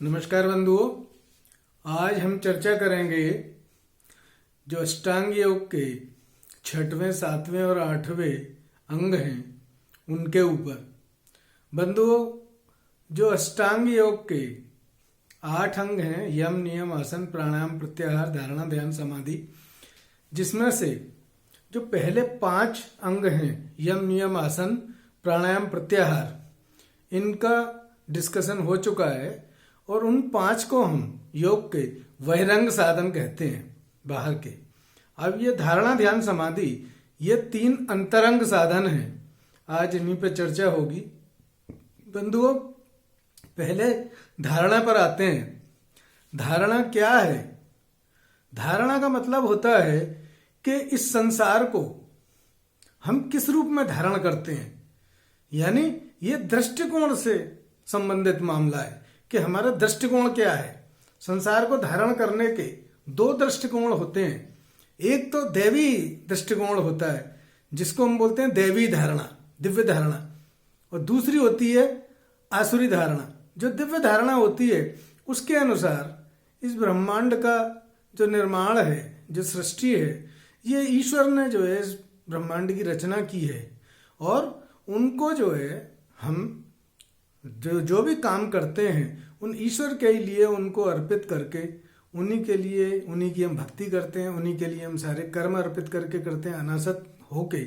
नमस्कार बंधुओं। आज हम चर्चा करेंगे जो अष्टांग योग के छठवें, सातवें और आठवें अंग हैं उनके ऊपर। बंधुओं, जो अष्टांग योग के 8 अंग हैं, यम, नियम, आसन, प्राणायाम, प्रत्याहार, धारणा, ध्यान, समाधि, जिसमें से जो पहले 5 अंग हैं, यम, नियम, आसन, प्राणायाम, प्रत्याहार, इनका डिस्कशन हो चुका है और उन 5 को हम योग के बहिरंग साधन कहते हैं, बाहर के। अब ये धारणा, ध्यान, समाधि, ये 3 अंतरंग साधन हैं। आज इन्हीं पे चर्चा होगी। बंधुओं, पहले धारणा पर आते हैं। धारणा क्या है? धारणा का मतलब होता है कि इस संसार को हम किस रूप में धारण करते हैं, यानी ये दृष्टिकोण से संबंधित मामला है कि हमारा दृष्टिकोण क्या है। संसार को धारण करने के 2 दृष्टिकोण होते हैं। एक तो दैवी दृष्टिकोण होता है, जिसको हम बोलते हैं दैवी धारणा, दिव्य धारणा, और दूसरी होती है आसुरी धारणा। जो दिव्य धारणा होती है, उसके अनुसार इस ब्रह्मांड का जो निर्माण है, जो सृष्टि है, ये ईश्वर ने जो है इस ब्रह्मांड की रचना की है, और उनको जो है हम जो भी काम करते हैं उन ईश्वर के लिए उनको अर्पित करके, उन्हीं के लिए, उन्हीं की हम भक्ति करते हैं, उन्हीं के लिए हम सारे कर्म अर्पित करके करते हैं, अनासक्त होके।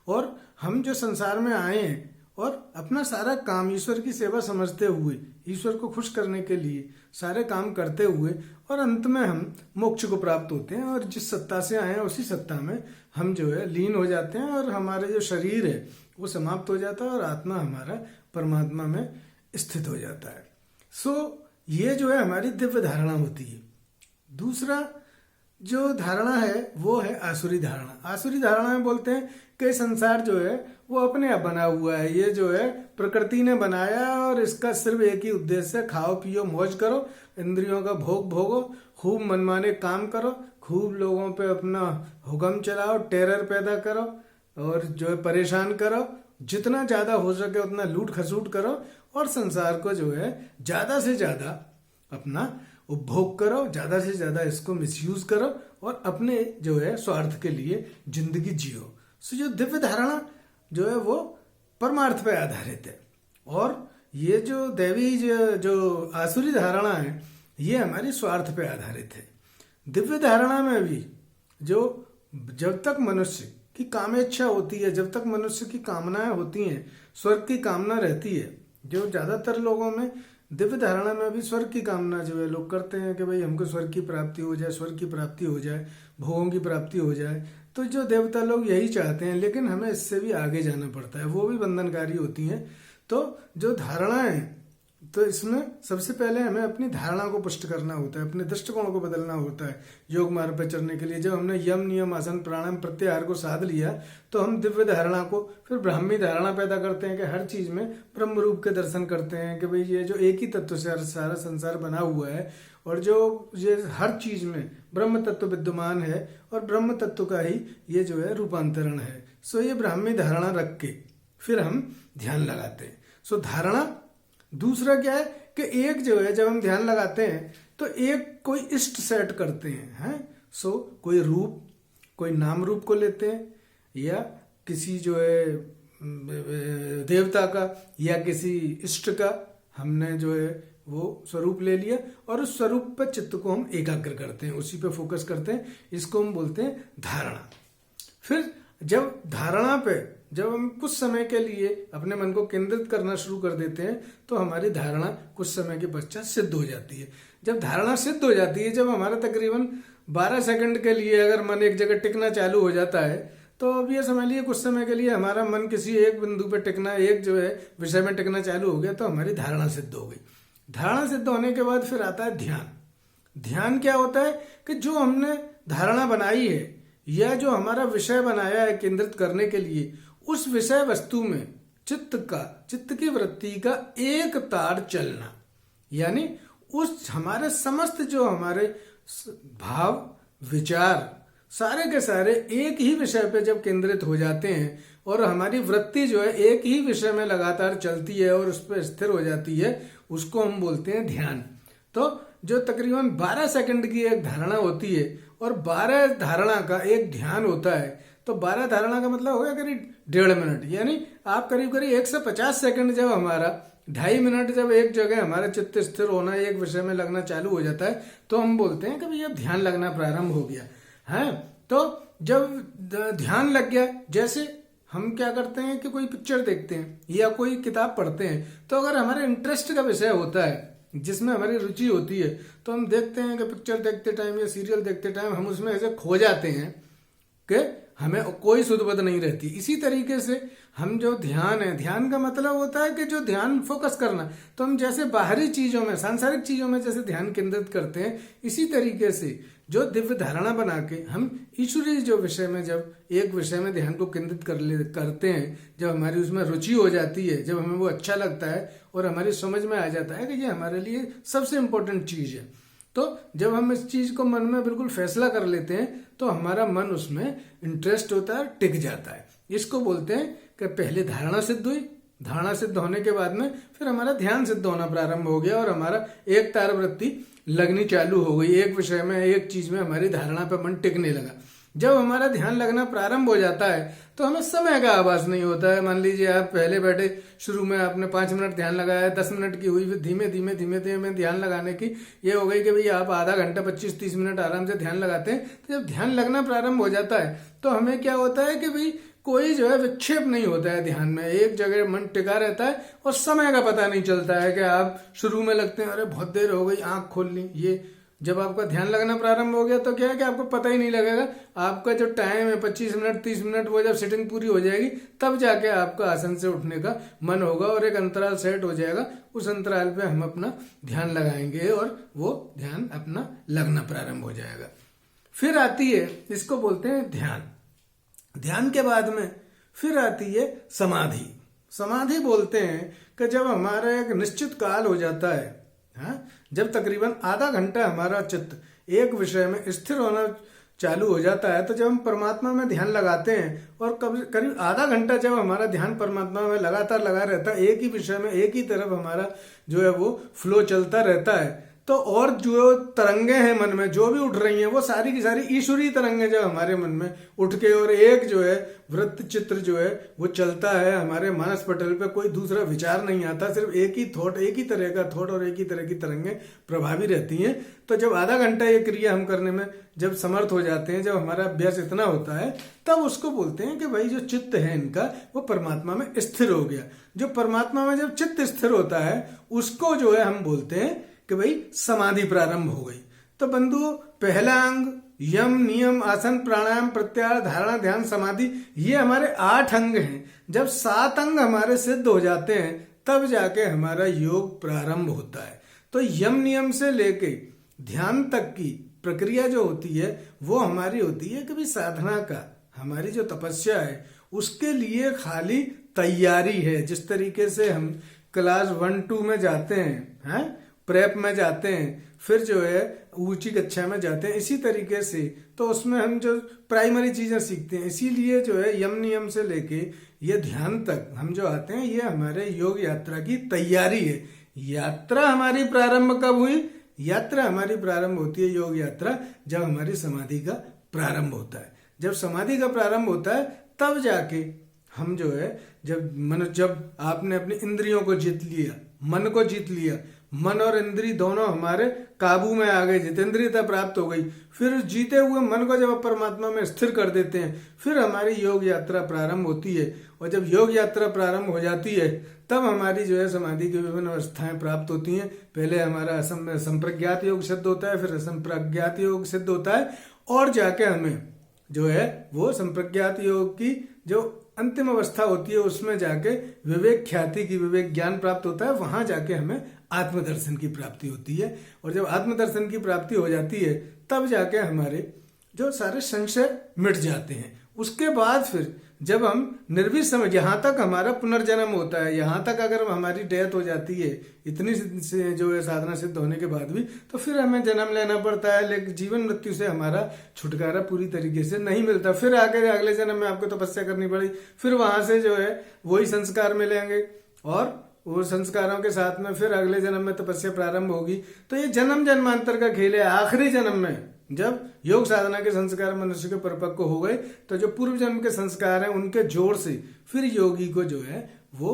और हम जो संसार में आए हैं और अपना सारा काम ईश्वर की सेवा समझते हुए, ईश्वर को खुश करने के लिए सारे काम करते हुए, और अंत में हम मोक्ष को प्राप्त होते हैं और जिस सत्ता से आए हैं उसी सत्ता में हम जो है लीन हो जाते हैं, और हमारे जो शरीर है वो समाप्त हो जाता है और आत्मा हमारा परमात्मा में स्थित हो जाता है। ये जो है हमारी दिव्य धारणा होती है। दूसरा जो धारणा है वो है आसुरी धारणा। आसुरी धारणा में बोलते हैं कि संसार जो है वो अपने आप बना हुआ है, ये जो है प्रकृति ने बनाया और इसका सिर्फ एक ही उद्देश्य है, खाओ पियो मौज करो, इंद्रियों का भोग भोगो, खूब मनमाने काम करो, खूब लोगों पे अपना हुक्म चलाओ, टेरर पैदा करो और जो है परेशान करो, जितना ज्यादा हो सके उतना लूट खसूट करो, और संसार को जो है ज्यादा से ज्यादा अपना उपभोग करो, ज्यादा से ज्यादा इसको मिसयूज करो और अपने जो है स्वार्थ के लिए जिंदगी जियो। जो दिव्य धारणा जो है वो परमार्थ पे आधारित है, और ये जो दैवी जो आसुरी धारणा है ये हमारी स्वार्थ पे आधारित है। दिव्य धारणा में भी जो जब तक मनुष्य की कामेच्छा होती है, जब तक मनुष्य की कामनाएं होती हैं, स्वर्ग की कामना रहती है, जो ज्यादातर लोगों में दिव्य धारणा में भी स्वर्ग की कामना जो है लोग करते हैं कि भाई हमको स्वर्ग की प्राप्ति हो जाए, स्वर्ग की प्राप्ति हो जाए, भोगों की प्राप्ति हो जाए। तो जो देवता लोग यही चाहते हैं, लेकिन हमें इससे भी आगे जाना पड़ता है, वो भी बंधनकारी होती हैं। तो जो धारणा है, तो इसमें सबसे पहले हमें अपनी धारणा को पुष्ट करना होता है, अपने दृष्टिकोण को बदलना होता है योग मार्ग पर चलने के लिए। जब हमने यम, नियम, आसन, प्राणायाम, प्रत्याहार को साध लिया तो हम दिव्य धारणा को, फिर ब्राह्मी धारणा पैदा करते हैं कि हर चीज में ब्रह्म रूप के दर्शन करते हैं कि भाई ये जो एक ही तत्व से सारा संसार बना हुआ है, और जो ये हर चीज में ब्रह्म तत्व विद्यमान है, और ब्रह्म तत्व का ही ये जो है रूपांतरण है। ये ब्राह्मी धारणा रख के फिर हम ध्यान लगाते हैं। धारणा। दूसरा क्या है कि एक जो है जब हम ध्यान लगाते हैं तो एक कोई इष्ट सेट करते हैं, कोई रूप, कोई नाम रूप को लेते हैं, या किसी जो है देवता का या किसी इष्ट का हमने जो है वो स्वरूप ले लिया, और उस स्वरूप पर चित्त को हम एकाग्र करते हैं, उसी पे फोकस करते हैं। इसको हम बोलते हैं धारणा। फिर जब धारणा पे जब हम कुछ समय के लिए अपने मन को केंद्रित करना शुरू कर देते हैं तो हमारी धारणा कुछ समय के पश्चात सिद्ध हो जाती है। जब धारणा सिद्ध हो जाती है, जब हमारा तकरीबन 12 सेकंड के लिए अगर मन एक जगह टिकना चालू हो जाता है, तो अब ये समझ लिए कुछ समय के लिए हमारा मन किसी एक बिंदु पे टिकना, एक जो है विषय में टिकना चालू हो गया, तो हमारी धारणा सिद्ध हो गई। धारणा सिद्ध होने के बाद फिर आता है ध्यान। ध्यान क्या होता है कि जो हमने धारणा बनाई है या जो हमारा विषय बनाया है केंद्रित करने के लिए, उस विषय वस्तु में चित्त की वृत्ति का एक तार चलना, यानी उस हमारे समस्त जो हमारे भाव विचार सारे के सारे एक ही विषय पे जब केंद्रित हो जाते हैं और हमारी वृत्ति जो है एक ही विषय में लगातार चलती है और उस पर स्थिर हो जाती है, उसको हम बोलते हैं ध्यान। तो जो तकरीबन 12 सेकंड की एक धारणा होती है और 12 धारणा का एक ध्यान होता है, तो 12 धारणा का मतलब हो गया करीब 1.5 मिनट, यानी आप करीब करीब 150 सेकंड जब हमारा 2.5 मिनट जब एक जगह हमारा चित्त स्थिर होना, एक विषय में लगना चालू हो जाता है, तो हम बोलते हैं कि भाई अब ध्यान लगना प्रारंभ हो गया है। तो जब ध्यान लग गया, जैसे हम क्या करते हैं कि कोई पिक्चर देखते हैं या कोई किताब पढ़ते हैं, तो अगर हमारे इंटरेस्ट का विषय होता है जिसमें हमारी रुचि होती है, तो हम देखते हैं कि पिक्चर देखते टाइम या सीरियल देखते टाइम हम उसमें ऐसे खो जाते हैं कि हमें कोई सुध-बुध नहीं रहती। इसी तरीके से हम जो ध्यान है, ध्यान का मतलब होता है कि जो ध्यान फोकस करना, तो हम जैसे बाहरी चीजों में, सांसारिक चीजों में जैसे ध्यान केंद्रित करते हैं, इसी तरीके से जो दिव्य धारणा बना के हम ईश्वरीय जो विषय में, जब एक विषय में ध्यान को केंद्रित करते हैं, जब हमारी उसमें रुचि हो जाती है, जब हमें वो अच्छा लगता है और हमारी समझ में आ जाता है कि ये हमारे लिए सबसे इम्पोर्टेंट चीज है, तो जब हम इस चीज को मन में बिल्कुल फैसला कर लेते हैं, तो हमारा मन उसमें इंटरेस्ट होता है, टिक जाता है। इसको बोलते हैं कि पहले धारणा सिद्ध हुई, धारणा सिद्ध होने के बाद में फिर हमारा ध्यान सिद्ध होना प्रारंभ हो गया और हमारा एक तार वृत्ति लगनी चालू हो गई, एक विषय में, एक चीज में हमारी धारणा पर मन टिकने लगा। जब हमारा ध्यान लगना प्रारंभ हो जाता है तो हमें समय का आभास नहीं होता है। मान लीजिए आप पहले बैठे, शुरू में आपने 5 मिनट ध्यान लगाया, 10 मिनट की हुई, फिर धीमे धीमे ध्यान लगाने की ये हो गई कि भाई आप आधा घंटा 25-30 मिनट आराम से ध्यान लगाते हैं। तो जब ध्यान लगना प्रारंभ हो जाता है तो हमें क्या होता है कि भाई कोई जो है विक्षेप नहीं होता है ध्यान में, एक जगह मन टिका रहता है और समय का पता नहीं चलता है कि आप शुरू में लगते हैं अरे बहुत देर हो गई, आंख खोल ली। ये जब आपका ध्यान लगना प्रारंभ हो गया तो क्या है कि आपको पता ही नहीं लगेगा, आपका जो टाइम है 25 मिनट 30 मिनट, वो जब सिटिंग पूरी हो जाएगी तब जाके आपका आसन से उठने का मन होगा और एक अंतराल सेट हो जाएगा। उस अंतराल पे हम अपना ध्यान लगाएंगे और वो ध्यान अपना लगना प्रारंभ हो जाएगा। फिर आती है, इसको बोलते हैं ध्यान। ध्यान के बाद में फिर आती है समाधि। समाधि बोलते हैं कि जब हमारा एक निश्चित काल हो जाता है, हाँ, जब तकरीबन आधा घंटा हमारा चित्त एक विषय में स्थिर होना चालू हो जाता है, तो जब हम परमात्मा में ध्यान लगाते हैं और करीब आधा घंटा जब हमारा ध्यान परमात्मा में लगातार लगा रहता है, एक ही विषय में एक ही तरफ हमारा जो है वो फ्लो चलता रहता है, तो और जो तरंगे हैं मन में जो भी उठ रही हैं वो सारी की सारी ईश्वरीय तरंगे जब हमारे मन में उठ के और एक जो है वृत्त चित्र जो है वो चलता है हमारे मानस पटल पे, कोई दूसरा विचार नहीं आता, सिर्फ एक ही थॉट, एक ही तरह का थॉट और एक ही तरह की तरंगे प्रभावी रहती हैं। तो जब आधा घंटा ये क्रिया हम करने में जब समर्थ हो जाते हैं, जब हमारा अभ्यास इतना होता है, तब उसको बोलते हैं कि भाई जो चित्त है इनका वो परमात्मा में स्थिर हो गया। जो परमात्मा में जब चित्त स्थिर होता है उसको जो है हम बोलते हैं कि भाई समाधि प्रारंभ हो गई। तो बंधुओं, पहला अंग यम, नियम, आसन, प्राणायाम, प्रत्याहार, धारणा, ध्यान, समाधि, ये हमारे 8 अंग हैं। जब 7 अंग हमारे सिद्ध हो जाते हैं तब जाके हमारा योग प्रारंभ होता है। तो यम नियम से लेके ध्यान तक की प्रक्रिया जो होती है वो हमारी होती है कि भाई साधना का, हमारी जो तपस्या है उसके लिए खाली तैयारी है। जिस तरीके से हम क्लास 1-2 में जाते हैं, प्रेप में जाते हैं, फिर जो है ऊंची कक्षा में जाते हैं, इसी तरीके से तो उसमें हम जो प्राइमरी चीजें सीखते हैं, इसीलिए जो है यम नियम से लेके ये ध्यान तक हम जो आते हैं ये हमारे योग यात्रा की तैयारी है। यात्रा हमारी प्रारंभ कब हुई? यात्रा हमारी प्रारंभ होती है, योग यात्रा, जब हमारी समाधि का प्रारंभ होता है। जब समाधि का प्रारंभ होता है तब जाके हम जो है जब आपने अपनी इंद्रियों को जीत लिया, मन को जीत लिया, मन और इंद्री दोनों हमारे काबू में आ गए, जितेंद्रियता प्राप्त हो गई, फिर जीते हुए मन को जब आप परमात्मा में स्थिर कर देते हैं, फिर हमारी योग यात्रा प्रारंभ होती है। और जब योग यात्रा प्रारंभ हो जाती है तब हमारी जो है समाधि की विभिन्न अवस्थाएं प्राप्त होती हैं। पहले हमारा संप्रज्ञात योग सिद्ध होता है, फिर असंप्रज्ञात योग सिद्ध होता है, और जाके हमें जो है वो संप्रज्ञात योग की जो अंतिम अवस्था होती है उसमें जाके विवेक ख्याति की, विवेक ज्ञान प्राप्त होता है। वहां जाके हमें आत्मदर्शन की प्राप्ति होती है, और जब आत्मदर्शन की प्राप्ति हो जाती है तब जाके हमारे जो सारे संशय मिट जाते हैं। उसके बाद फिर जब हम निर्विषम, यहाँ तक हमारा पुनर्जन्म होता है, यहाँ तक अगर हमारी डेथ हो जाती है इतनी से जो है साधना सिद्ध होने के बाद भी, तो फिर हमें जन्म लेना पड़ता है, लेकिन जीवन मृत्यु से हमारा छुटकारा पूरी तरीके से नहीं मिलता। फिर आगे अगले जन्म में आपको तपस्या करनी पड़ी, फिर वहां से जो है वही संस्कार मिलेंगे और वो संस्कारों के साथ में फिर अगले जन्म में तपस्या प्रारंभ होगी। तो ये जन्म जन्मांतर का खेल है। आखिरी जन्म में जब योग साधना के संस्कार मनुष्य के परिपक्व हो गए तो जो पूर्व जन्म के संस्कार हैं उनके जोर से फिर योगी को जो है वो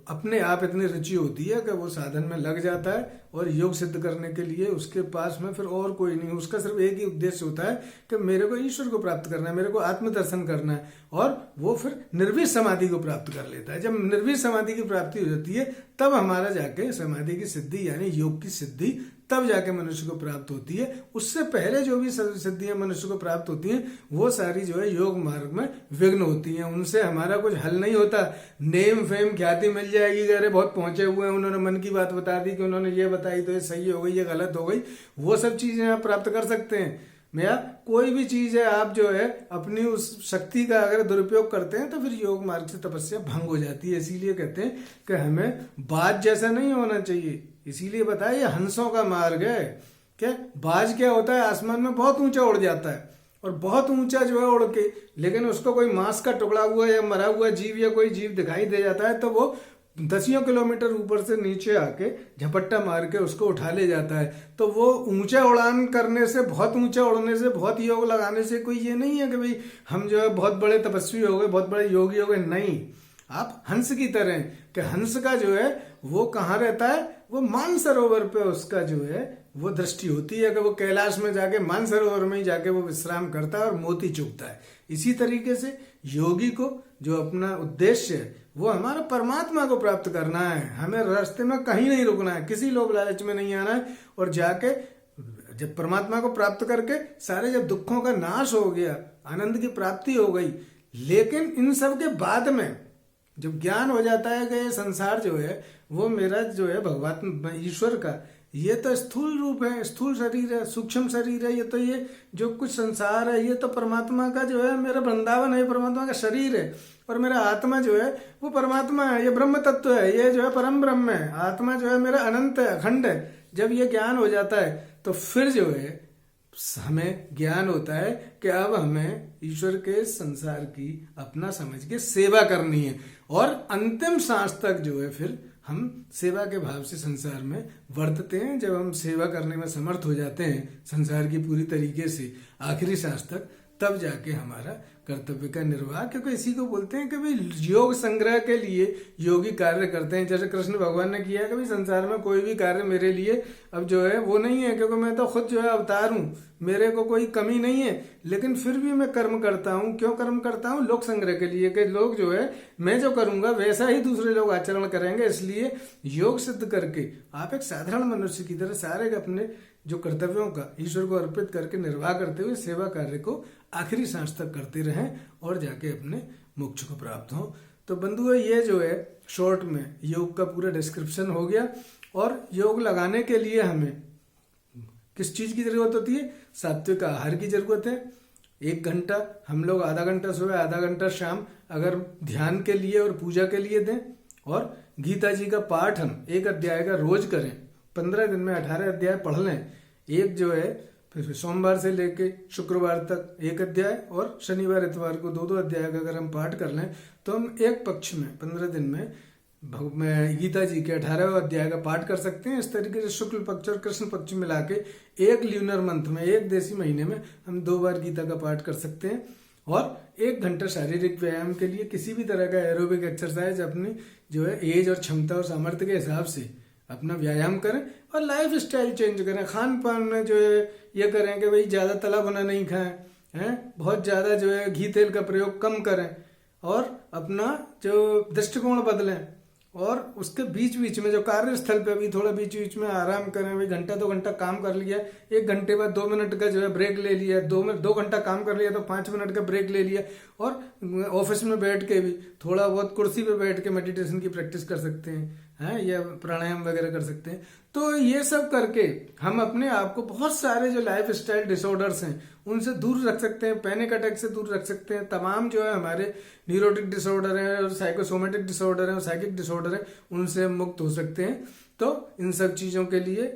अपने आप इतनी रुचि होती है कि वो साधन में लग जाता है और योग सिद्ध करने के लिए उसके पास में फिर और कोई नहीं, उसका सिर्फ एक ही उद्देश्य होता है कि मेरे को ईश्वर को प्राप्त करना है, मेरे को आत्मदर्शन करना है, और वो फिर निर्विष समाधि को प्राप्त कर लेता है। जब निर्विष समाधि की प्राप्ति हो जाती है तब हमारा जाके समाधि की सिद्धि यानी योग की सिद्धि तब जाके मनुष्य को प्राप्त होती है। उससे पहले जो भी सिद्धियां मनुष्य को प्राप्त होती हैं वो सारी जो है योग मार्ग में विघ्न होती हैं, उनसे हमारा कुछ हल नहीं होता। नेम फेम ख्याति मिल जाएगी, अरे बहुत पहुंचे हुए हैं, उन्होंने मन की बात बता दी कि उन्होंने ये बताई तो ये सही हो गई, ये गलत हो गई, वो सब चीजें आप प्राप्त कर सकते हैं। भैया कोई भी चीज है, आप जो है अपनी उस शक्ति का अगर दुरुपयोग करते हैं तो फिर योग मार्ग से तपस्या भंग हो जाती है। इसीलिए कहते हैं कि हमें बाज जैसा नहीं होना चाहिए। इसीलिए बताया ये हंसों का मार्ग है। क्या बाज क्या होता है? आसमान में बहुत ऊंचा उड़ जाता है और बहुत ऊंचा जो है उड़ के, लेकिन उसको कोई मांस का टुकड़ा हुआ या मरा हुआ जीव या कोई जीव दिखाई दे जाता है तो वो दसियों किलोमीटर ऊपर से नीचे आके झपट्टा मार के उसको उठा ले जाता है। तो वो ऊंचा उड़ान करने से, बहुत ऊंचा उड़ने से, बहुत योग लगाने से कोई ये नहीं है कि भाई हम जो है बहुत बड़े तपस्वी हो गए, बहुत बड़े योगी हो गए। नहीं, आप हंस की तरह कि हंस का जो है वो कहाँ रहता है? वो मानसरोवर पे उसका जो है वो दृष्टि होती है कि वो कैलाश में जाके मानसरोवर में ही जाके वो विश्राम करता है और मोती चुगता है। इसी तरीके से योगी को जो अपना उद्देश्य है वो हमारा परमात्मा को प्राप्त करना है। हमें रास्ते में कहीं नहीं रुकना है, किसी लोभ लालच में नहीं आना है, और जाके जब परमात्मा को प्राप्त करके सारे जब दुखों का नाश हो गया, आनंद की प्राप्ति हो गई, लेकिन इन सब के बाद में जब ज्ञान हो जाता है कि ये संसार जो है वो मेरा जो है भगवान ईश्वर का ये तो स्थूल रूप है, स्थूल शरीर है, सूक्ष्म शरीर है, ये तो ये जो कुछ संसार है ये तो परमात्मा का जो है मेरा वृंदावन है, परमात्मा का शरीर है, और मेरा आत्मा जो है वो परमात्मा है, ये ब्रह्म तत्व है, ये जो है परम ब्रह्म है, आत्मा जो है मेरा अनंत है, अखंड है। जब ये ज्ञान हो जाता है तो फिर जो है हमें ज्ञान होता है कि अब हमें ईश्वर के संसार की अपना समझ के सेवा करनी है, और अंतिम सांस तक जो है फिर हम सेवा के भाव से संसार में वर्तते हैं। जब हम सेवा करने में समर्थ हो जाते हैं संसार की पूरी तरीके से आखिरी सांस तक, तब जाके हमारा कर्तव्य का निर्वाह, क्योंकि इसी को बोलते हैं कि भाई योग संग्रह के लिए योगी कार्य करते हैं। जैसे कृष्ण भगवान ने किया कि भाई संसार में कोई भी कार्य मेरे लिए अब जो है वो नहीं है, क्योंकि मैं तो खुद जो है अवतार हूँ, मेरे को कोई कमी नहीं है, लेकिन फिर भी मैं कर्म करता हूँ। क्यों कर्म करता हूँ? लोक संग्रह के लिए, कि लोग जो है मैं जो करूंगा वैसा ही दूसरे लोग आचरण करेंगे। इसलिए योग सिद्ध करके आप एक साधारण मनुष्य की तरह सारे अपने जो कर्तव्यों का ईश्वर को अर्पित करके निर्वाह करते हुए सेवा कार्य को आखिरी सांस तक करते रहें और जाके अपने मोक्ष को प्राप्त हो। तो बंधुओं, ये जो है शॉर्ट में योग का पूरा डिस्क्रिप्शन हो गया। और योग लगाने के लिए हमें किस चीज की जरूरत होती है? सात्विक आहार की जरूरत है। 1 घंटा हम लोग, आधा घंटा सुबह, आधा घंटा शाम अगर ध्यान के लिए और पूजा के लिए दें, और गीता जी का पाठ हम 1 अध्याय का रोज करें, 15 दिन में 18 अध्याय पढ़ लें। एक जो है फिर सोमवार से लेके शुक्रवार तक 1 अध्याय, और शनिवार इतवार को 2-2 अध्याय का अगर हम पाठ कर लें तो हम एक पक्ष में 15 दिन में गीता जी के 18वें अध्याय का पाठ कर सकते हैं। इस तरीके से शुक्ल पक्ष और कृष्ण पक्ष मिला के एक ल्यूनर मंथ में, एक देसी महीने में हम 2 बार गीता का पाठ कर सकते हैं। और 1 घंटा शारीरिक व्यायाम के लिए किसी भी तरह का एरोबिक एक्सरसाइज अपनी जो है एज और क्षमता और सामर्थ्य के हिसाब से अपना व्यायाम करें, और लाइफ स्टाइल चेंज करें। खान पान में जो है ये करें कि भाई ज़्यादा तला भुना नहीं खाएं, हैं, बहुत ज़्यादा जो है घी तेल का प्रयोग कम करें, और अपना जो दृष्टिकोण बदलें। और उसके बीच बीच में जो कार्यस्थल पे भी थोड़ा बीच बीच में आराम करें। भाई 1-2 घंटा काम कर लिया, 1 घंटे बाद 2 मिनट का जो है ब्रेक ले लिया, 2 घंटा काम कर लिया तो 5 मिनट का ब्रेक ले लिया। और ऑफिस में बैठ के भी थोड़ा बहुत कुर्सी पे बैठ के मेडिटेशन की प्रैक्टिस कर सकते हैं, या प्राणायाम वगैरह कर सकते हैं। तो ये सब करके हम अपने आप को बहुत सारे जो लाइफ स्टाइल डिसऑर्डर्स हैं उनसे दूर रख सकते हैं, पैनिक अटैक से दूर रख सकते हैं। तमाम जो है हमारे न्यूरोटिक डिसऑर्डर है और साइकोसोमेटिक डिसऑर्डर है और साइकिक डिसऑर्डर है, उनसे मुक्त हो सकते हैं। तो इन सब चीज़ों के लिए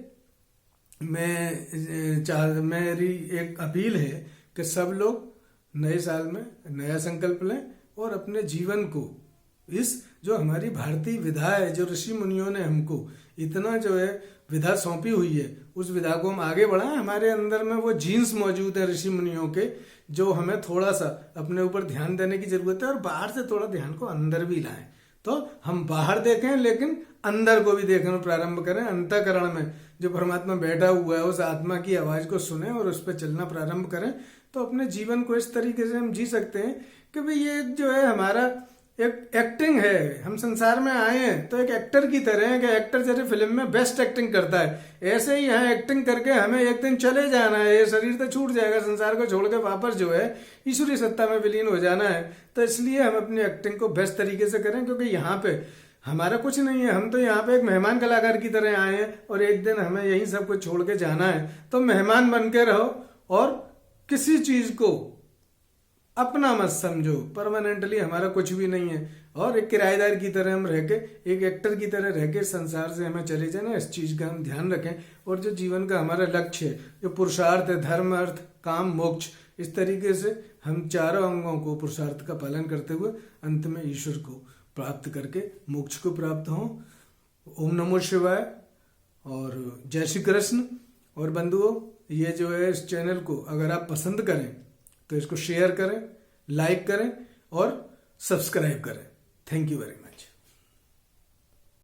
मेरी एक अपील है कि सब लोग नए साल में नया संकल्प लें और अपने जीवन को इस जो हमारी भारतीय विधा है, जो ऋषि मुनियों ने हमको इतना जो है विधा सौंपी हुई है, उस विधा को हम आगे बढ़ाएं। हमारे अंदर में वो जीन्स मौजूद है ऋषि मुनियों के, जो हमें थोड़ा सा अपने ऊपर ध्यान देने की जरूरत है और बाहर से थोड़ा ध्यान को अंदर भी लाएं। तो हम बाहर देखें लेकिन अंदर को भी देखना प्रारंभ करें। अंतःकरण में जो परमात्मा बैठा हुआ है उस आत्मा की आवाज को सुने और उस पर चलना प्रारंभ करें। तो अपने जीवन को इस तरीके से हम जी सकते हैं कि भाई ये जो है हमारा एक एक्टिंग है। हम संसार में आए हैं तो एक एक्टर की तरह है कि एक्टर जैसे फिल्म में बेस्ट एक्टिंग करता है, ऐसे ही यहाँ एक्टिंग करके हमें एक दिन चले जाना है। ये शरीर तो छूट जाएगा, संसार को छोड़ के वापस जो है ईश्वरीय सत्ता में विलीन हो जाना है। तो इसलिए हम अपनी एक्टिंग को बेस्ट तरीके से करें, क्योंकि यहाँ पे हमारा कुछ नहीं है। हम तो यहाँ पे एक मेहमान कलाकार की तरह आए हैं और एक दिन हमें यही सब कुछ छोड़ के जाना है। तो मेहमान बन के रहो और किसी चीज को अपना मत समझो। परमानेंटली हमारा कुछ भी नहीं है और एक किराएदार की तरह हम रह के, एक एक्टर की तरह रह के संसार से हमें चले जाना। इस चीज का हम ध्यान रखें और जो जीवन का हमारा लक्ष्य है, जो पुरुषार्थ है, धर्म, अर्थ, काम, मोक्ष, इस तरीके से हम चारों अंगों को पुरुषार्थ का पालन करते हुए अंत में ईश्वर को प्राप्त करके मोक्ष को प्राप्त हों। ओम नमो शिवाय और जय श्री कृष्ण। और बंधुओं, ये जो है इस चैनल को अगर आप पसंद करें तो इसको शेयर करें, लाइक करें और सब्सक्राइब करें। Thank you very much.